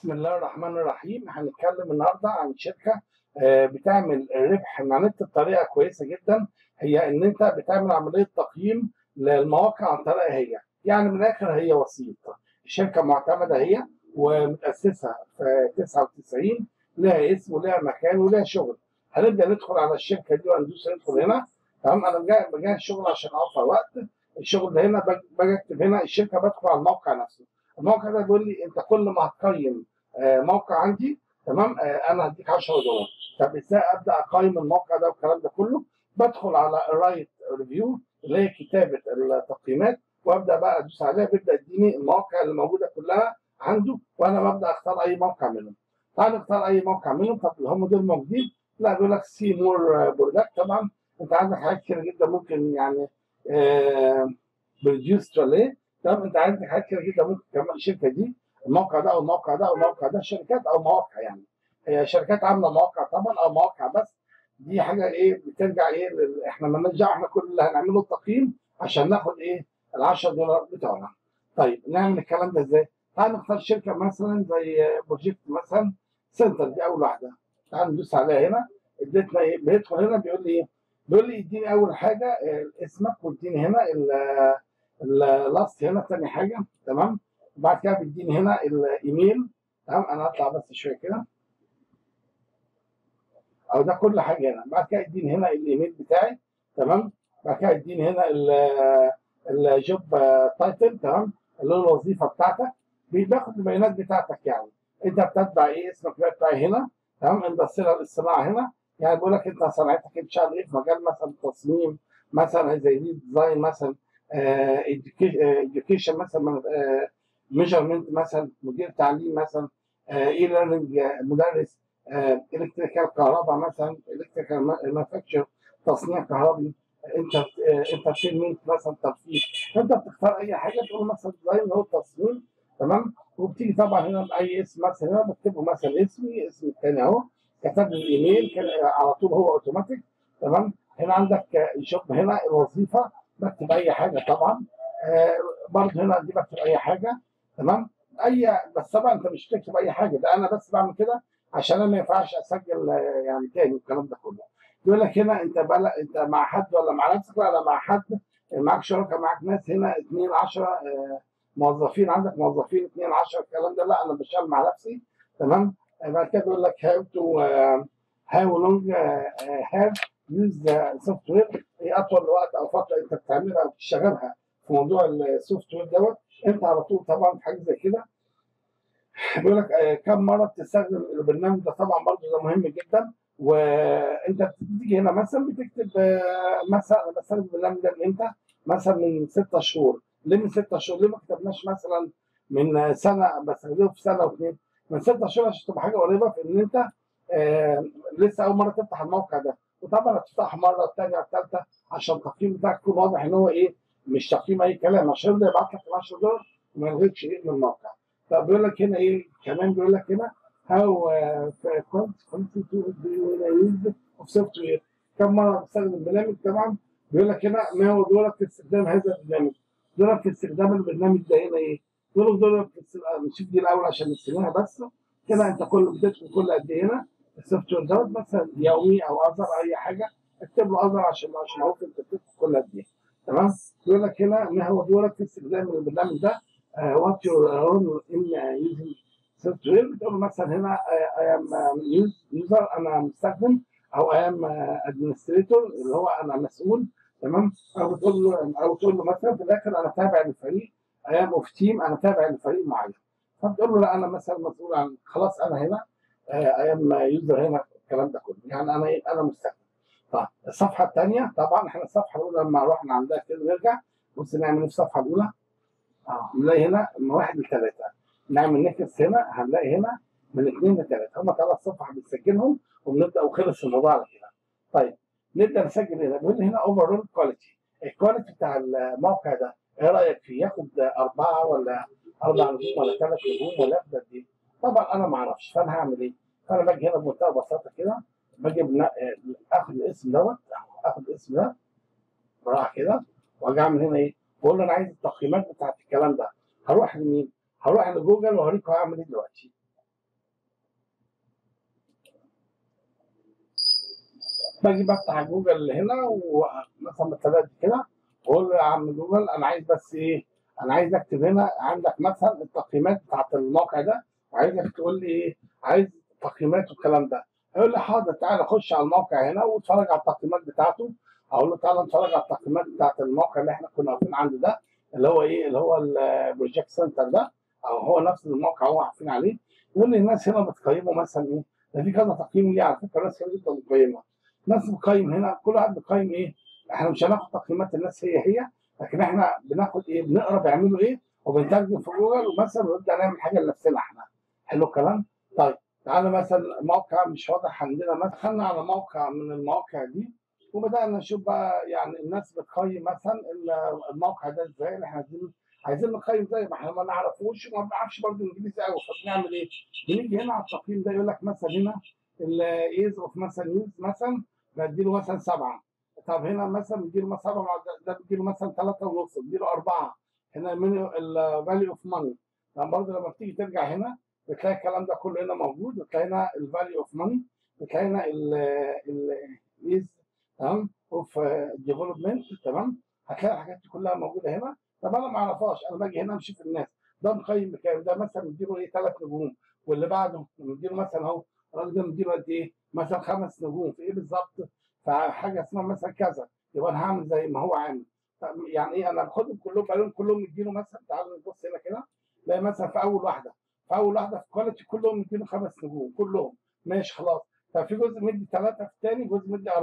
بسم الله الرحمن الرحيم. هنتكلم النهارده عن شركه بتعمل ربح من على النت بطريقه كويسه جدا. هي ان انت بتعمل عمليه تقييم للمواقع عن طريقها هي، يعني من الاخر هي وسيط. الشركه معتمده هي ومتاسسه في 99، لها اسم ولها مكان ولها شغل. هنبدا ندخل على الشركه دي وندوس ندخل هنا. تمام، انا بجهز الشغل عشان اوفر وقت. الشغل ده هنا باجي اكتب هنا الشركه، بدخل على الموقع نفسه. الموقع ده بيقول لي انت كل ما هتقيم موقع عندي، تمام، انا هديك $10. طب ازاي ابدا اقيم الموقع ده والكلام ده كله؟ بدخل على رايت ريفيو اللي هي كتابه التقييمات، وابدا بقى ادوس عليها، بيبدا يديني المواقع اللي موجوده كلها عنده، وانا ببدا اختار اي موقع منهم. تعال نختار اي موقع منهم. طب اللي هم دول موجودين؟ لا، بيقول لك سي مور برودكت. طبعا انت عندك حاجات كتير جدا ممكن يعني بروديوس ولا ايه. طب انت عندك حاجات كتير جدا ممكن كمان الشركه دي، الموقع ده او الموقع ده او الموقع ده، شركات او مواقع يعني. هي شركات عامله مواقع طبعا او مواقع بس. دي حاجه ايه بترجع ايه احنا مالناش دعوه، احنا كل اللي هنعمله التقييم عشان ناخد ايه ال $10 بتوعنا. طيب نعمل الكلام ده ازاي؟ تعال نختار شركه مثلا زي بروجكت مثلا سنتر، دي اول واحده. تعال ندوس عليها هنا. اديتنا ايه؟ بيدخل هنا بيقول لي ايه؟ بيقول لي اديني اول حاجه اسمك، واديني هنا اللاست هنا ثاني حاجه. تمام، وبعد كده بيديني هنا الايميل. تمام، انا هطلع بس شويه كده، او ده كل حاجه هنا. بعد كده يديني هنا الايميل بتاعي. تمام، بعد كده يديني هنا الجوب تايتل. تمام، اللي هو الوظيفه بتاعتك. بياخد البيانات بتاعتك يعني. انت بتتبع ايه؟ اسمك بتاعي هنا. تمام، اندستريال الصناعه هنا. يعني بيقول لك انت صناعتك انت شغال ايه في مجال مثلا تصميم، مثلا زي دي ديزاين مثلا، education مثلا، ميجرمنت مثلا، مدير تعليم مثلا، اي ليرنينج، مدرس، الكتريكال كهرباء مثلا، الكتريكال مانيفاكتشر تصنيع كهربي، انت انترتينمنت مثلا ترفيه. فانت بتختار اي حاجه، تقول مثلا ديزاين هو التصميم. تمام، وبتيجي طبعا هنا باي اسم، مثلا هنا بكتبه مثلا اسمي، اسم الثاني اهو، كتب لي الايميل كان على طول هو اوتوماتيك. تمام، هنا عندك شوف هنا الوظيفه، بكتب اي حاجه طبعا. برضه هنا دي بكتب اي حاجه. تمام، اي بس طبعا انت مش بتكتب اي حاجه، ده انا بس بعمل كده عشان انا ما ينفعش اسجل يعني تاني والكلام ده كله. يقول لك هنا انت بقى انت مع حد ولا مع نفسك؟ ولا مع حد، معاك شركاء، معاك ناس هنا 2 10 موظفين، عندك موظفين 2 10 الكلام ده. لا، انا بشتغل مع نفسي. تمام، بعد كده بيقول لك هاو تو هاو لونج هاف يوز سوفت وير، ايه اطول وقت او فتره انت بتعملها او بتشتغلها في موضوع السوفت وير دوت. انت على طول طبعا في حاجه زي كده بيقول لك كم مره بتستخدم البرنامج ده. طبعا برضه ده مهم جدا. وانت بتيجي هنا مثلا بتكتب مثلا انا بستخدم البرنامج ده من امتى؟ مثلا من 6 شهور. ليه من 6 شهور؟ ليه ما كتبناش مثلا من سنه؟ بستخدمه في سنه واثنين. من 6 شهور عشان تبقى حاجه قريبه في ان انت آه لسه اول مره تفتح الموقع ده. وطبعا هتفتحه مره الثانيه والثالثه عشان التقييم بتاعك يكون واضح ان هو ايه، مش تقييم اي كلام، عشان يبدا يبعت لك ال $10 وما يلغيكش ايه من الموقع. طب بيقول لك هنا ايه كمان؟ بيقول لك هنا هاو كنت يوز اوف سوفت وير، كم مره بستخدم البرنامج. طبعا بيقول لك هنا ما هو دورك في استخدام هذا البرنامج. دورك في استخدام البرنامج ده هنا ايه؟ دورك في نشوف دي الاول عشان نستخدمها بس. هنا انت كل بتدخل كل قد ايه هنا السوفت وير دوت، مثلا يومي او اذر اي حاجه، اكتب له اذر عشان اعرف انت بتدخل كل قد ايه. تمام، بيقول لك هنا ما هو دورك في استخدام البرنامج ده. وات يور رول ان يوزنج سوفت وير. بتقول مثلا هنا اي ام يوزر، انا مستخدم، او اي ام ادمنستريتور اللي هو انا مسؤول. تمام، او تقول له مثلا في الاخر انا تابع للفريق، اي ام اوف تيم، انا تابع لفريق معين. فبتقول له لا انا مثلا مسؤول عن، خلاص انا هنا اي ام يوزر هنا الكلام ده كله، يعني انا مستخدم. طيب الصفحه الثانيه، طبعا احنا الصفحه الاولى لما رحنا عندها كده نرجع بص نعمل ايه في الصفحه الاولى. نلاقي هنا من 1 ل3. نعمل نكس هنا، هنلاقي هنا من 2 ل3. هم 3 صفح بنسجلهم وبنبدا، وخلص الموضوع على كده. طيب نبدا نسجل هنا. بيقول لي هنا اوفرول كواليتي، الكواليتي بتاع الموقع ده ايه رايك فيه؟ ياخد 4 ولا 4 نجوم ولا 3 نجوم ولا ياخد قد ايه؟ طبعا انا ما اعرفش، فانا هعمل ايه؟ فانا باجي هنا بمنتهى البساطه كده، باجي اخد الاسم دوت، اخد الاسم ده براحه كده، واجي اعمل هنا ايه؟ بقول له انا عايز التقييمات بتاعت الكلام ده. هروح لمين؟ هروح لجوجل وهوريكم هعمل ايه دلوقتي. باجي بفتح جوجل هنا ومثلا بالطريقه دي كده، واقول له يا عم جوجل انا عايز بس ايه، انا عايز اكتب هنا عندك مثلا التقييمات بتاعت الموقع ده، وعايزك تقول لي ايه، عايز تقييمات والكلام ده. هيقول لي حاضر تعالى خش على الموقع هنا واتفرج على التقييمات بتاعته. اقول له تعالى نتفرج على التقييمات بتاعت الموقع اللي احنا كنا واقفين عنده ده، اللي هو ايه، اللي هو البروجكت سنتر ده، او هو نفس الموقع هو واقفين عليه. يقول لي الناس هنا بتقيمه مثلا ايه، ده في كذا تقييم ليه على فكره، ناس كتير جدا بتقيمها. ناس بتقيم هنا، كل واحد بيقيم ايه، احنا مش هناخد تقييمات الناس هي، لكن احنا بناخد ايه، بنقرا بيعملوا ايه وبنترجم في جوجل ومثلا ونبدا نعمل حاجه لنفسنا احنا. حلو الكلام. طيب تعالى مثلا موقع مش واضح عندنا، مثلا دخلنا على موقع من المواقع دي وبدانا نشوف بقى يعني الناس بتقيم مثلا الموقع ده ازاي، اللي احنا عايزين نقيم زي ما احنا ما نعرفوش وما بنعرفش برضه انجليزي قوي، فبنعمل ايه؟ بنيجي هنا على التقييم ده يقول لك مثلا هنا الايز اوف مثلا يوز مثلا بديله مثلا 7. طب هنا مثلا بيديله مثلا 7، ده بيديله مثلا 3 ونص، بيديله 4. هنا الفاليو اوف ماني. طب برضه لما بتيجي ترجع هنا بتلاقي الكلام ده كله هنا موجود، بتلاقي هنا الفاليو اوف ماني، بتلاقي هنا الايز تمام اوف ديفلوبمنت تمام. هتلاقي الحاجات دي كلها موجوده هنا. طب انا ما اعرفهاش، انا باجي هنا امشي في الناس، ده مقيم بكام، ده مثلا مديله ايه 3 نجوم، واللي بعده مديله مثلا اهو الراجل ده مديله قد ايه؟ مثلا 5 نجوم في ايه بالظبط؟ فحاجه اسمها مثلا كذا، يبقى انا هعمل زي ما هو عامل. طب يعني ايه، انا باخدهم كلهم بقول كلهم مديله مثلا، تعالوا نبص هنا كده، تلاقي مثلا في اول واحده في كواليتي كلهم مديله 5 نجوم كلهم. ماشي خلاص. طب في جزء مدي 3، في الثاني جزء مدي 4،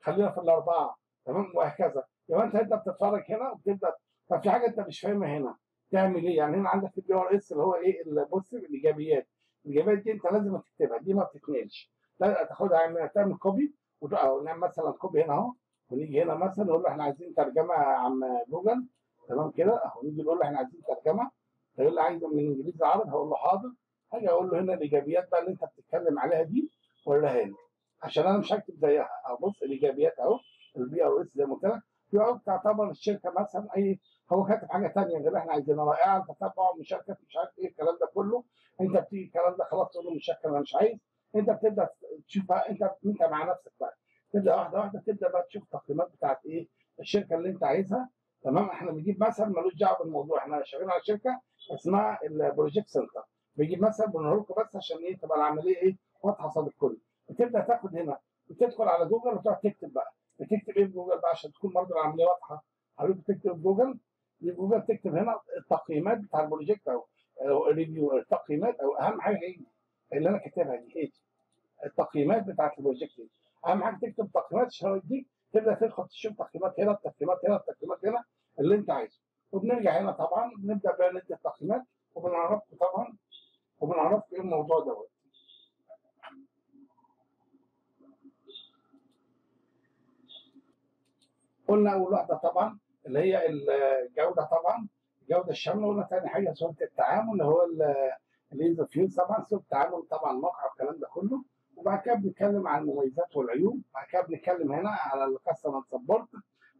خلينا في الاربعه تمام، وهكذا. يبقى انت بتتفرج هنا وبتبدا. طب في حاجه انت مش فاهمها هنا، تعمل ايه؟ يعني هنا عندك البي ار اس اللي هو ايه، بص الايجابيات. الايجابيات دي انت لازم تكتبها، دي ما بتتنقلش، لا تاخدها تعمل كوبي، او نعمل مثلا كوبي هنا اهو، ونيجي هنا مثلا نقول له احنا عايزين ترجمه يا عم جوجل تمام كده اهو، نيجي نقول له احنا عايزين ترجمه، فيقول لي عايزه من انجليزي عربي، هقول له حاضر. هاجي اقول له هنا الايجابيات بقى اللي انت بتتكلم عليها دي وريها لي، عشان انا مش هكتب زيها. بص الايجابيات اهو، البي ار اس زي ما قلت لك. في عقد تعتبر الشركه مثلا اي، هو كاتب حاجه ثانيه غير اللي احنا عايزينها، رائعه تتبع مشاركه مش عارف ايه الكلام ده كله. انت بتيجي الكلام ده خلاص تقول له مشاركه انا مش عايز. انت بتبدا تشوف بقى، انت مع نفسك بقى، تبدا واحده واحده، تبدا بقى تشوف التقييمات بتاعت ايه الشركه اللي انت عايزها. تمام. احنا بنجيب مثلا ملوش دعوه بالموضوع، احنا شغالين على شركه اسمها البروجكت سنتر، بيجيب مثلا بنقول لكم بس عشان ايه تبقى العمليه ايه واضحه صاد الكل. بتبدا تاخد هنا، بتدخل على جوجل وتقعد تكتب بقى. بتكتب ايه في جوجل بقى عشان تكون برضه العمليه واضحه؟ حضرتك بتكتب في جوجل تكتب هنا التقييمات بتاع البروجكت او الريفيو، التقييمات، او اهم حاجه ايه اللي انا كاتبها دي، ايه التقييمات بتاعت البروجكت دي. اهم حاجه تكتب تقييمات الشرايط دي، تبدا تدخل تشوف تقييمات هنا، التقييمات هنا، التقييمات هنا اللي انت عايزه. وبنرجع هنا طبعا بنبدا بقى ندي التقييمات، وبنعرفكم طبعا، وبنعرفكم ايه الموضوع دوت. قلنا اول واحده طبعا اللي هي الجوده طبعا، الجوده الشامله. قلنا ثاني حاجه سهوله التعامل اللي هو الايز اوف يوز طبعا، سهوله التعامل طبعا الموقع والكلام ده كله. وبعد كده بنتكلم عن المميزات والعيوب. بعد كده بنتكلم هنا على الكاستمر سبورت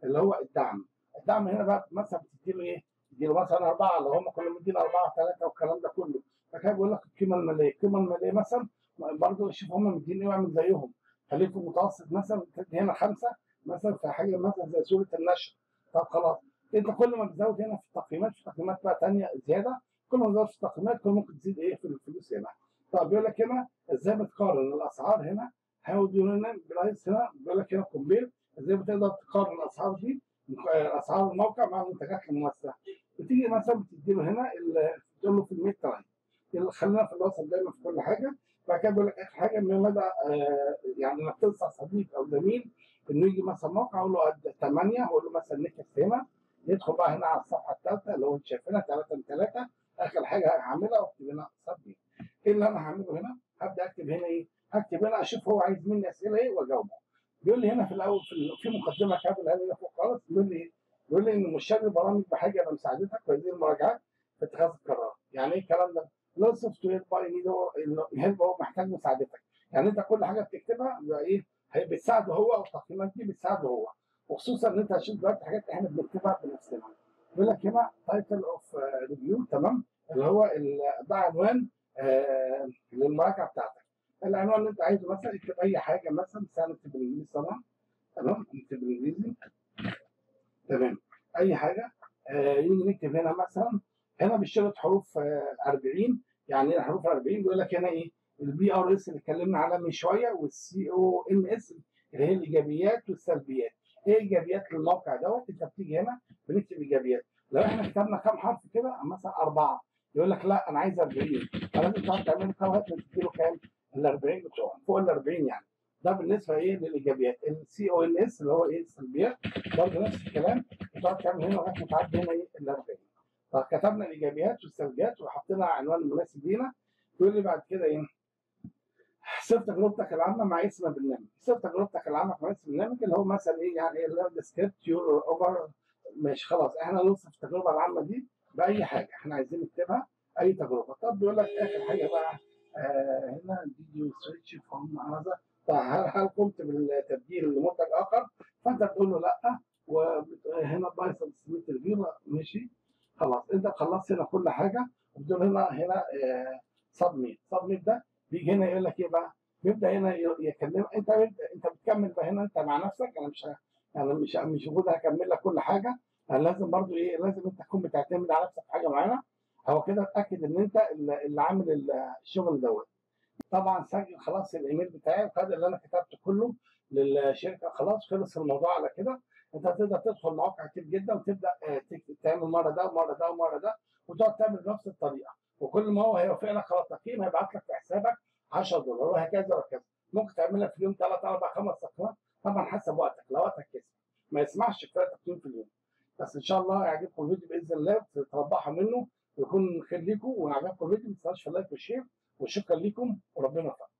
اللي هو الدعم. الدعم هنا بقى مثلا بتديله ايه؟ تديله مثلا 4، لو هم كانوا مدينا 4 3 والكلام ده كله. فكده بيقول لك القيمه الماليه، القيمه الماليه مثلا برضه شوف هم مدين ايه واعمل زيهم. خليك في المتوسط مثلا تدي هنا 5 مثلا في حاجه مثلا زي صوره النشر. طب خلاص، انت كل ما بتزود هنا في التقييمات، في تقييمات بقى ثانيه زياده، كل ما تزود في التقييمات كل ما ممكن تزيد ايه في الفلوس هنا. طب بيقول لك هنا ازاي بتقارن الاسعار هنا، هاو دو هنا برايس، هنا بيقول لك هنا كومبير، ازاي بتقدر تقارن الاسعار دي، اسعار الموقع مع المنتجات الممثله. بتيجي مثلا بتدي له هنا بتقول له في الميد تراي، خلينا في الوسط دايما في كل حاجه. بعد كده بيقول لك اخر حاجه من مدى يعني انك تنصح صديق او زميل انه يجي مثلا موقع، اقول له قد 8، اقول له مثلا نكت هنا، يدخل بقى هنا على الصفحه الثالثه اللي هو انت شايفينها 3 من 3. اخر حاجه هعملها واكتب هنا صديق. ايه اللي انا هعمله هنا؟ هبدا اكتب هنا ايه؟ هكتب هنا اشوف هو عايز مني اسئله ايه واجاوبه. بيقول لي هنا في الاول في مقدمه كامله هنا فوق خالص، بيقول لي ايه؟ بيقول لي ان مشارك البرامج بحاجه لمساعدتك في هذه المراجعات في اتخاذ القرار. يعني ايه الكلام ده؟ لو السوفت وير باي نيد هو محتاج مساعدتك. يعني انت كل حاجه بتكتبها يبقى ايه؟ هي بتساعده هو، او التقييمات دي بتساعده هو. وخصوصا ان انت هتشوف دلوقتي حاجات احنا بنكتبها بنفسنا. بيقول لك هنا تايتل اوف ريفيو تمام، اللي هو ده عنوان للمراجعه بتاعتك. العنوان اللي انت عايزه مثلا اكتب اي حاجه مثلا، بس انا اكتب بالانجليزي طبعا. تمام، نكتب بالانجليزي. تمام، اي حاجه. يجي نكتب هنا مثلا، هنا بيشترط حروف 40. يعني ايه حروف 40؟ بيقول لك هنا ايه؟ البي ار اس اللي اتكلمنا عنها من شويه، والسي او ام اس اللي هي الايجابيات والسلبيات. ايه ايجابيات للموقع دوت؟ انت بتيجي هنا بنكتب ايجابيات. لو احنا كتبنا كام حرف كده مثلا 4، يقول لك لا انا عايز 40، فلازم تقعد تعمل كام لغايه ما تديله كام؟ ال 40 بتوعهم، فوق ال 40 يعني. ده بالنسبه ايه للايجابيات. السي او ان اس اللي هو ايه؟ السلبيات، برضه نفس الكلام، بتقعد تعمل هنا لغايه ما تعدي هنا ايه؟ ال 40. طب كتبنا الايجابيات والسلبيات وحطينا عنوان مناسب لينا. يقول لي بعد كده ايه؟ صف تجربتك العامه مع اسم البرنامج. صف تجربتك العامه مع اسم البرنامج اللي هو مثلا ايه؟ يعني ايه؟ اللي هو ديسكريبت يور اوفر. ماشي خلاص، احنا نوصف التجربه العامه دي باي حاجه احنا عايزين نكتبها، اي تجربه. طب بيقول لك اخر حاجه بقى، هنا did you switch from another. طب هل قمت بالتبديل لمنتج اخر؟ فانت تقول له لا، وهنا بايثون سميت ريفيو. ماشي خلاص، انت خلصت هنا كل حاجه. وبتقول هنا سبميت. سبميت ده بيجي هنا يقول لك ايه بقى؟ بيبدا هنا يكلمك انت بتكمل بقى هنا انت مع نفسك. انا مش المفروض هكمل لك كل حاجه. انا لازم برضو ايه؟ لازم انت تكون بتعتمد على نفسك في حاجه معينه. هو كده اتاكد ان انت اللي عامل الشغل دوت. طبعا سجل خلاص الايميل بتاعي وخد اللي انا كتبته كله للشركه. خلاص خلص الموضوع على كده. انت هتقدر تدخل مواقع كتير جدا وتبدا تعمل مره ده ومره ده ومره ده، وتقعد تعمل بنفس الطريقه. وكل ما هو هيوافق لك على التقييم هيبعت لك في حسابك 10 دولار، وهكذا وهكذا. ممكن تعمل لك في اليوم 3 4 5 تقييمات، طبعا حسب وقتك. لو وقتك كسب ما يسمعش كفايه تقييم في اليوم. بس ان شاء الله يعجبكم الفيديو باذن الله، تربحوا منه ويكون خير ليكم. وعجبكم الفيديو ما تنساش في اللايك والشير. وشكرا لكم وربنا يوفقكم.